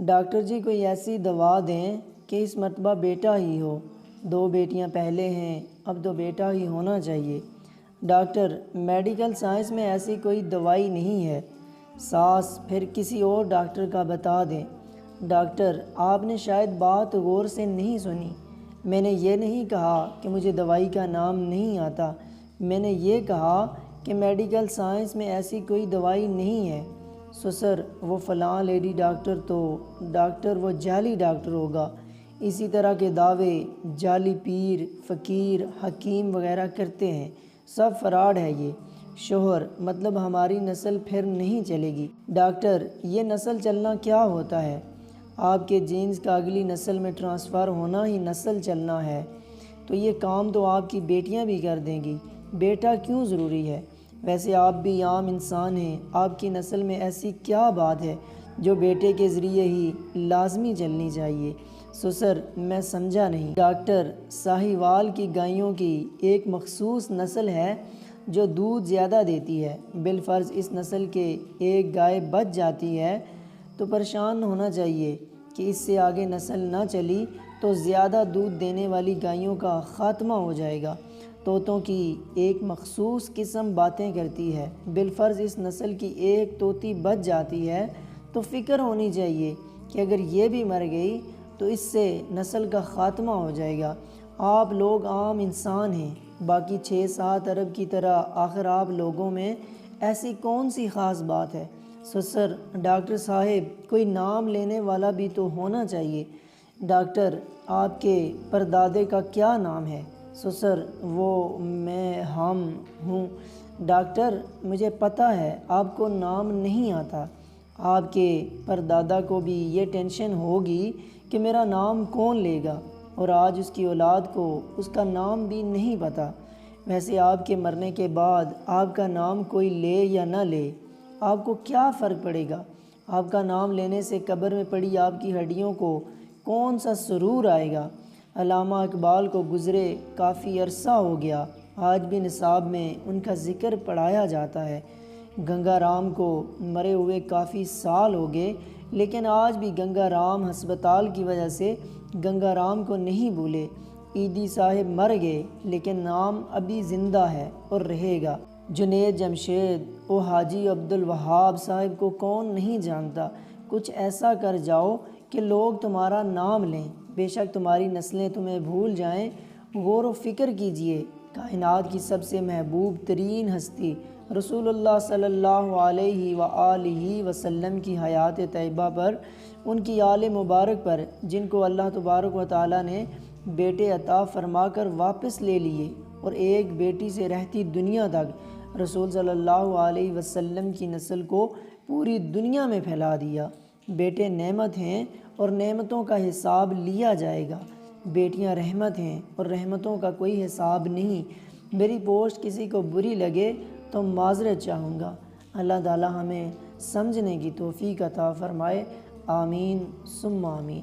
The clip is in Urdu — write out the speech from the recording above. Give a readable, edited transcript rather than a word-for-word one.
ڈاکٹر جی کوئی ایسی دوا دیں کہ اس مرتبہ بیٹا ہی ہو، 2 بیٹیاں پہلے ہیں، اب تو بیٹا ہی ہونا چاہیے۔ ڈاکٹر میڈیکل سائنس میں ایسی کوئی دوائی نہیں ہے، ساس پھر کسی اور ڈاکٹر کا بتا دیں۔ ڈاکٹر آپ نے شاید بات غور سے نہیں سنی، میں نے یہ نہیں کہا کہ مجھے دوائی کا نام نہیں آتا، میں نے یہ کہا کہ میڈیکل سائنس میں ایسی کوئی دوائی نہیں ہے۔ سر وہ فلاں لیڈی ڈاکٹر تو ڈاکٹر وہ جعلی ڈاکٹر ہوگا، اسی طرح کے دعوے جعلی پیر، فقیر، حکیم وغیرہ کرتے ہیں، سب فراڈ ہے یہ۔ شوہر مطلب ہماری نسل پھر نہیں چلے گی۔ ڈاکٹر یہ نسل چلنا کیا ہوتا ہے؟ آپ کے جینز کا اگلی نسل میں ٹرانسفر ہونا ہی نسل چلنا ہے، تو یہ کام تو آپ کی بیٹیاں بھی کر دیں گی، بیٹا کیوں ضروری ہے؟ ویسے آپ بھی عام انسان ہیں، آپ کی نسل میں ایسی کیا بات ہے جو بیٹے کے ذریعے ہی لازمی چلنی چاہیے؟ سر میں سمجھا نہیں۔ ڈاکٹر ساہیوال کی گایوں کی ایک مخصوص نسل ہے جو دودھ زیادہ دیتی ہے، بالفرض اس نسل کے ایک گائے بچ جاتی ہے تو پریشان ہونا چاہیے کہ اس سے آگے نسل نہ چلی تو زیادہ دودھ دینے والی گایوں کا خاتمہ ہو جائے گا۔ طوطوں کی ایک مخصوص قسم باتیں کرتی ہے، بالفرض اس نسل کی ایک طوطی بچ جاتی ہے تو فکر ہونی چاہیے کہ اگر یہ بھی مر گئی تو اس سے نسل کا خاتمہ ہو جائے گا۔ آپ لوگ عام انسان ہیں، باقی 6-7 ارب کی طرح، آخر آپ لوگوں میں ایسی کون سی خاص بات ہے؟ سر ڈاکٹر صاحب کوئی نام لینے والا بھی تو ہونا چاہیے۔ ڈاکٹر آپ کے پردادے کا کیا نام ہے؟ سر وہ میں ہم ہوں۔ ڈاکٹر مجھے پتہ ہے آپ کو نام نہیں آتا، آپ کے پردادا کو بھی یہ ٹینشن ہوگی کہ میرا نام کون لے گا، اور آج اس کی اولاد کو اس کا نام بھی نہیں پتہ۔ ویسے آپ کے مرنے کے بعد آپ کا نام کوئی لے یا نہ لے، آپ کو کیا فرق پڑے گا؟ آپ کا نام لینے سے قبر میں پڑی آپ کی ہڈیوں کو کون سا سرور آئے گا؟ علامہ اقبال کو گزرے کافی عرصہ ہو گیا، آج بھی نصاب میں ان کا ذکر پڑھایا جاتا ہے۔ گنگا رام کو مرے ہوئے کافی سال ہو گئے، لیکن آج بھی گنگا رام ہسپتال کی وجہ سے گنگا رام کو نہیں بھولے۔ ایدی صاحب مر گئے لیکن نام ابھی زندہ ہے اور رہے گا۔ جنید جمشید و حاجی عبدالوہاب صاحب کو کون نہیں جانتا؟ کچھ ایسا کر جاؤ کہ لوگ تمہارا نام لیں، بے شک تمہاری نسلیں تمہیں بھول جائیں۔ غور و فکر کیجئے، کائنات کی سب سے محبوب ترین ہستی رسول اللہ صلی اللہ علیہ وآلہ وسلم کی حیات طیبہ پر، ان کی آل مبارک پر، جن کو اللہ تبارک و تعالیٰ نے بیٹے عطا فرما کر واپس لے لیے اور ایک بیٹی سے رہتی دنیا تک رسول صلی اللہ علیہ وسلم کی نسل کو پوری دنیا میں پھیلا دیا۔ بیٹے نعمت ہیں اور نعمتوں کا حساب لیا جائے گا، بیٹیاں رحمت ہیں اور رحمتوں کا کوئی حساب نہیں۔ میری پوسٹ کسی کو بری لگے تو معذرت چاہوں گا۔ اللہ تعالی ہمیں سمجھنے کی توفیق عطا فرمائے، آمین ثم آمین۔